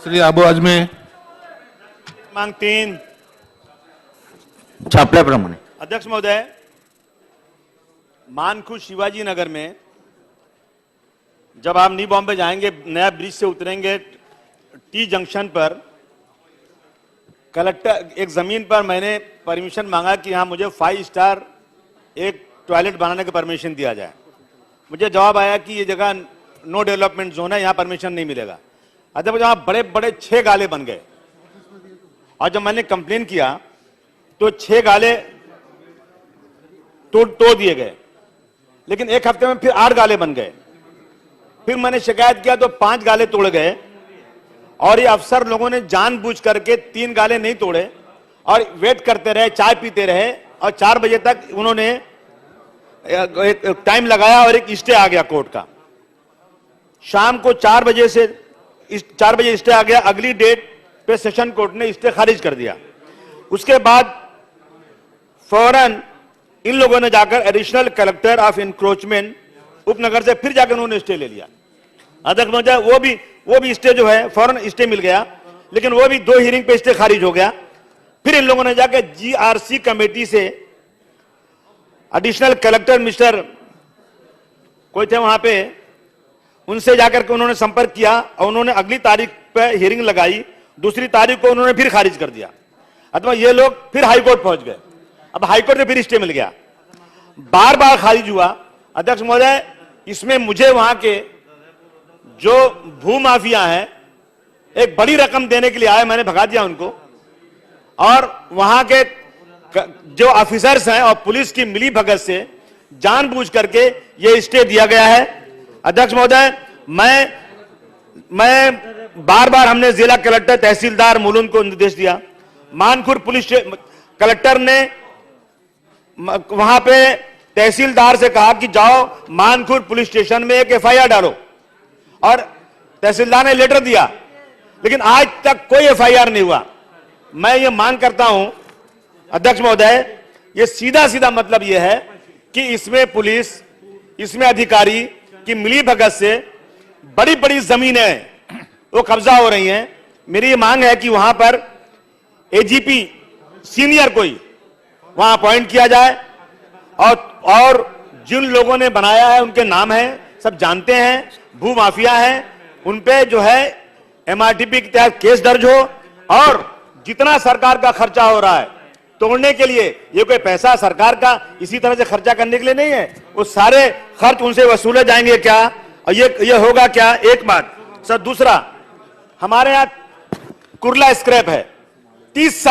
श्री अबू आजमी मांग 3 छापल्याप्रमाणे अध्यक्ष महोदय, मानखुर्द शिवाजी नगर में जब आप न्यू बॉम्बे जाएंगे, नया ब्रिज से उतरेंगे, टी जंक्शन पर कलेक्टर एक जमीन पर मैंने परमिशन मांगा कि यहाँ मुझे 5 स्टार एक टॉयलेट बनाने का परमिशन दिया जाए। मुझे जवाब आया कि ये जगह नो डेवलपमेंट जोन है, यहाँ परमिशन नहीं मिलेगा। अध्यक्ष, यहाँ बड़े बड़े 6 गाले बन गए और जब मैंने कंप्लेन किया तो 6 गाले तोड़ दिए गए, लेकिन एक हफ्ते में फिर 8 गाले बन गए। फिर मैंने शिकायत किया तो 5 गाले तोड़ गए और ये अफसर लोगों ने जानबूझ करके 3 गाले नहीं तोड़े और वेट करते रहे, चाय पीते रहे और 4 बजे तक उन्होंने एक टाइम लगाया और एक स्टे आ गया कोर्ट का। शाम को 4 बजे स्टे आ गया। अगली डेट पे सेशन कोर्ट ने स्टे खारिज कर दिया। उसके बाद फौरन इन लोगों ने जाकर एडिशनल कलेक्टर ऑफ इंक्रोचमेंट उपनगर से फिर जाकर उन्होंने स्टे ले लिया। अध्यक्ष महोदय, वो भी स्टे जो है फौरन स्टे मिल गया, लेकिन वो भी 2 हियरिंग पे स्टे खारिज हो गया। फिर इन लोगों ने जाकर जीआरसी कमेटी से एडिशनल कलेक्टर मिस्टर कोई थे वहां पे, उनसे जाकर के उन्होंने संपर्क किया और उन्होंने अगली तारीख पे हियरिंग लगाई। दूसरी तारीख को उन्होंने फिर खारिज कर दिया। अथवा ये लोग फिर हाईकोर्ट पहुंच गए। अब हाईकोर्ट में फिर स्टे मिल गया, बार बार खारिज हुआ। अध्यक्ष महोदय, इसमें मुझे वहां के जो भू माफिया हैं एक बड़ी रकम देने के लिए आए, मैंने भगा दिया उनको, और वहां के जो ऑफिसर्स हैं और पुलिस की मिली भगत से जानबूझ करके ये स्टे दिया गया है। अध्यक्ष महोदय, मैं बार बार हमने जिला कलेक्टर, तहसीलदार मुलुंद को निर्देश दिया। मानखुर्द पुलिस कलेक्टर ने वहां पे तहसीलदार से कहा कि जाओ मानखुर्द पुलिस स्टेशन में एक एफआईआर डालो, और तहसीलदार ने लेटर दिया, लेकिन आज तक कोई एफआईआर नहीं हुआ। मैं ये मांग करता हूं अध्यक्ष महोदय, ये सीधा सीधा मतलब ये है कि इसमें पुलिस, इसमें अधिकारी की मिली भगत से बड़ी बड़ी जमीनें वो कब्जा हो रही हैं। मेरी ये मांग है कि वहां पर एजीपी सीनियर कोई वहां अपॉइंट किया जाए, और जिन लोगों ने बनाया है उनके नाम हैं, सब जानते हैं, भू माफिया हैं, उन पे जो है एमआरटीपी के तहत केस दर्ज हो, और जितना सरकार का खर्चा हो रहा है तोड़ने के लिए, ये कोई पैसा सरकार का इसी तरह से खर्चा करने के लिए नहीं है, वो सारे खर्च उनसे वसूले जाएंगे क्या, और ये होगा क्या? एक बात सर। दूसरा, हमारे यहां कुर्ला स्क्रैप है, 30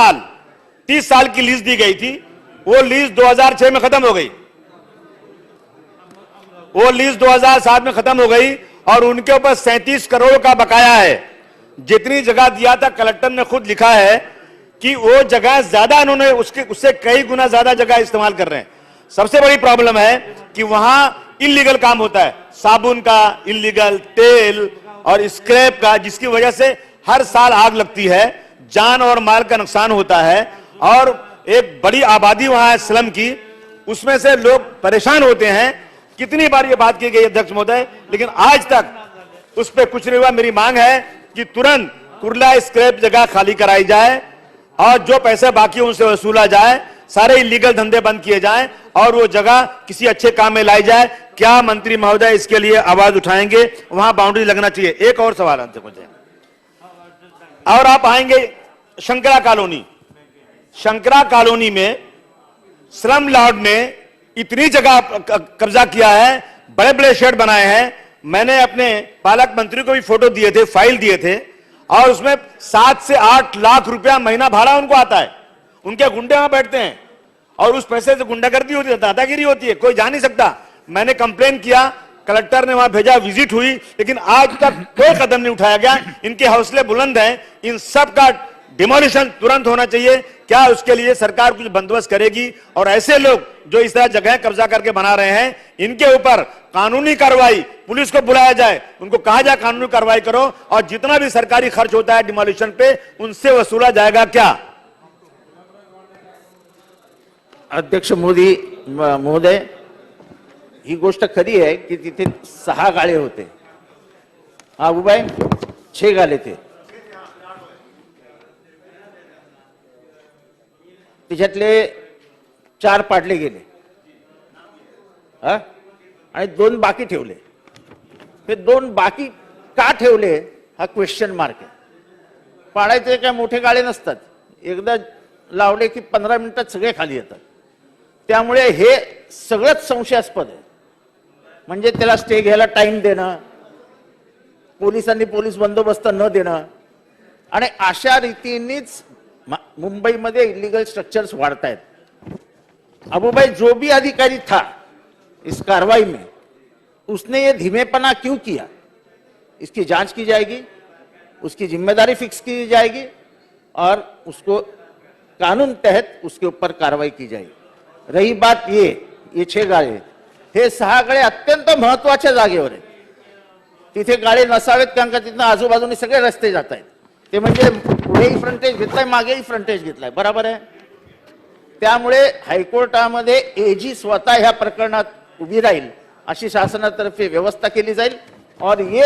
साल की लीज दी गई थी। वो लीज 2006 में खत्म हो गई, वो लीज 2007 में खत्म हो गई, और उनके ऊपर 37 करोड़ का बकाया है। जितनी जगह दिया था, कलेक्टर ने खुद लिखा है कि वो जगह ज्यादा इन्होंने उससे कई गुना ज्यादा जगह इस्तेमाल कर रहे हैं। सबसे बड़ी प्रॉब्लम है कि वहां इल्लीगल काम होता है, साबुन का इल्लीगल, तेल और स्क्रैप का, जिसकी वजह से हर साल आग लगती है, जान और माल का नुकसान होता है, और एक बड़ी आबादी वहां है स्लम की, उसमें से लोग परेशान होते हैं। कितनी बार ये बात की गई अध्यक्ष महोदय, लेकिन आज तक उस पर कुछ नहीं हुआ। मेरी मांग है कि तुरंत कुर्ला स्क्रैप जगह खाली कराई जाए और जो पैसे बाकी उनसे वसूला जाए, सारे इलीगल धंधे बंद किए जाएं और वो जगह किसी अच्छे काम में लाई जाए। क्या मंत्री महोदय इसके लिए आवाज उठाएंगे? वहां बाउंड्री लगना चाहिए। एक और सवाल अंत मुझे, और आप आएंगे शंकरा कॉलोनी में स्लम लॉर्ड ने इतनी जगह कब्जा किया है, बड़े बड़े शेड बनाए हैं। मैंने अपने पालक मंत्री को भी फोटो दिए थे, फाइल दिए थे, और उसमें 7 से 8 लाख रुपया महीना भाड़ा उनको आता है। उनके गुंडे वहां बैठते हैं और उस पैसे से गुंडागर्दी होती है, दादागिरी होती है, कोई जा नहीं सकता। मैंने कंप्लेन किया, कलेक्टर ने वहां भेजा, विजिट हुई, लेकिन आज तक कोई कदम नहीं उठाया गया। इनके हौसले बुलंद हैं, इन सब का डिमोलिशन तुरंत होना चाहिए। क्या उसके लिए सरकार कुछ बंदोबस्त करेगी? और ऐसे लोग जो इस तरह जगह कब्जा करके बना रहे हैं, इनके ऊपर कानूनी कार्रवाई, पुलिस को बुलाया जाए, उनको कहा जाए कानूनी कार्रवाई करो, और जितना भी सरकारी खर्च होता है डिमोलिशन पे, उनसे वसूला जाएगा क्या? अध्यक्ष महोदय, ही गोष्ट खरी आहे की तिथे 6 गाळे होते. हा उभा आहे, 6 गाले थे. त्याच्यातले 4 पाडले गेले हा आणि 2 बाकी ठेवले. हे 2 बाकी का ठेवले हा क्वेश्चन मार्क आहे. पाडायचे काय मोठे गाळे नसतात, एकदा लावले की 15 मिनिटात सगळे खाली येतात. त्यामुळे हे सगळंच संशयास्पद आहे. म्हणजे त्याला स्टे घ्यायला टाइम देणं, पोलिसांनी पोलीस बंदोबस्त न देणं आणि अशा रीतीनेच मुंबईमध्ये इलीगल स्ट्रक्चर्स वाढत आहेत. अबू भाई जो भी अधिकारी था इस कार्रवाई में, उसने ये धीमेपना क्यों किया, इसकी जांच की जाएगी, उसकी जिम्मेदारी फिक्स की जाएगी और उसको कानून तहत उसके ऊपर कार्रवाई की जाएगी. रही बात ये 6 गाळे, हे 6 गाळे अत्यंत महत्वाच्या जागेवर आहेत. तिथे गाळे नसावेत कारण का तिथं आजूबाजूने सगळे रस्ते जात आहेत. ते म्हणजे पुढेही फ्रंटेज घेतलाय, मागेही फ्रंटेज घेतलाय, बरोबर आहे. त्यामुळे हायकोर्टामध्ये एजी स्वतः ह्या प्रकरणात उभी राहील अशी शासनातर्फे व्यवस्था केली जाईल और ये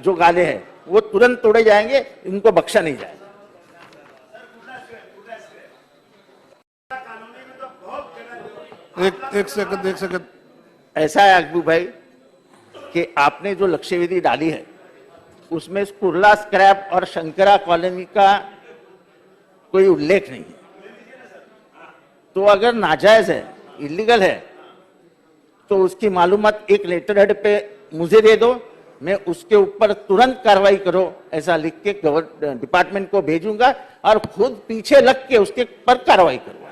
जो गाले हैं वो तुरंत तोड़े जाएंगे, इनको बख्शा नहीं जाएगा. एक सेकंड ऐसा है अकबू भाई कि आपने जो लक्ष्यवेधी डाली है उसमें कुर्ला स्क्रैप और शंकरा कॉलोनी का कोई उल्लेख नहीं है. तो अगर नाजायज है, इलीगल है, तो उसकी मालूमात एक लेटर हेड पे मुझे दे दो, मैं उसके ऊपर तुरंत कार्रवाई करो ऐसा लिख के डिपार्टमेंट को भेजूंगा और खुद पीछे लग के उसके पर कार्रवाई करूंगा.